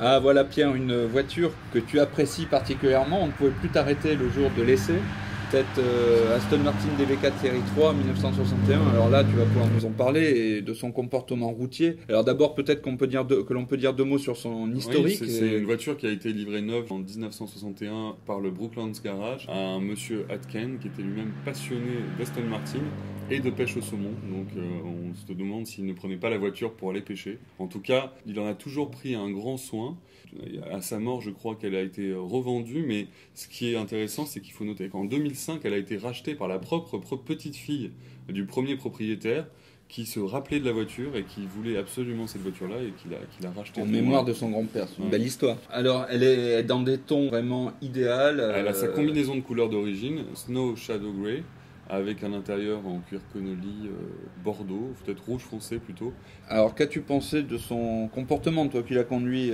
Ah voilà Pierre, une voiture que tu apprécies particulièrement, on ne pouvait plus t'arrêter le jour de l'essai. Cette Aston Martin DB4 série 3 1961. Alors là, tu vas pouvoir nous en parler et de son comportement routier. Alors d'abord, peut-être que l'on peut dire deux mots sur son Oui, historique. c'est une voiture qui a été livrée neuve en 1961 par le Brooklands Garage à un monsieur Atken qui était lui-même passionné d'Aston Martin et de pêche au saumon. Donc on se demande s'il ne prenait pas la voiture pour aller pêcher. En tout cas, il en a toujours pris un grand soin. À sa mort, je crois qu'elle a été revendue, mais ce qui est intéressant, c'est qu'il faut noter qu'en 2005, elle a été rachetée par la propre petite-fille du premier propriétaire qui se rappelait de la voiture et qui voulait absolument cette voiture-là et qui l'a rachetée En pour mémoire moi. de son grand-père, c'est une Ouais. belle histoire. Alors, elle est dans des tons vraiment idéal. Elle a sa combinaison de couleurs d'origine, Snow Shadow Grey, avec un intérieur en cuir connelly bordeaux, peut-être rouge foncé plutôt. Alors, qu'as-tu pensé de son comportement, toi qui l'as conduit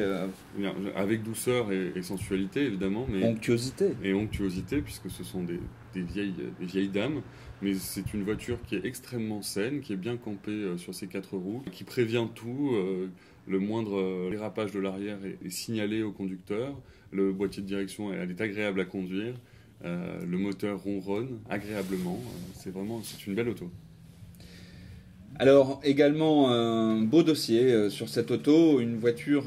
Bien, avec douceur et sensualité évidemment, mais onctuosité? et onctuosité puisque ce sont des vieilles dames. Mais c'est une voiture qui est extrêmement saine, qui est bien campée sur ses quatre roues, qui prévient tout. Le moindre dérapage de l'arrière est signalé au conducteur. Le boîtier de direction, elle est agréable à conduire. Le moteur ronronne agréablement. C'est une belle auto. Alors, également un beau dossier sur cette auto, une voiture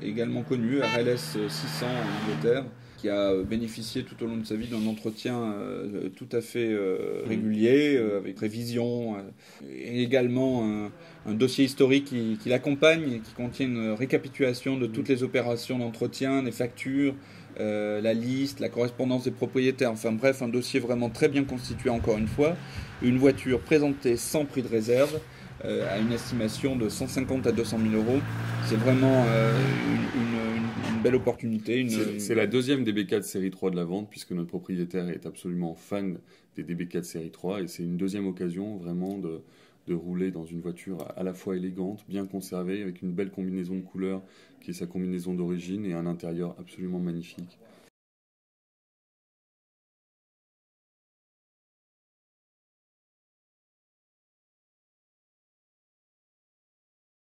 également connue, RLS 600 en Angleterre, qui a bénéficié tout au long de sa vie d'un entretien tout à fait régulier, avec révision, et également un dossier historique qui l'accompagne et qui contient une récapitulation de toutes les opérations d'entretien, les factures, la liste, la correspondance des propriétaires, enfin bref, un dossier vraiment très bien constitué encore une fois. Une voiture présentée sans prix de réserve, à une estimation de 150 à 200 000 euros. C'est vraiment une belle opportunité. C'est la deuxième DB4 série 3 de la vente, puisque notre propriétaire est absolument fan des DB4 série 3, et c'est une deuxième occasion vraiment de rouler dans une voiture à la fois élégante, bien conservée, avec une belle combinaison de couleurs, qui est sa combinaison d'origine, et un intérieur absolument magnifique.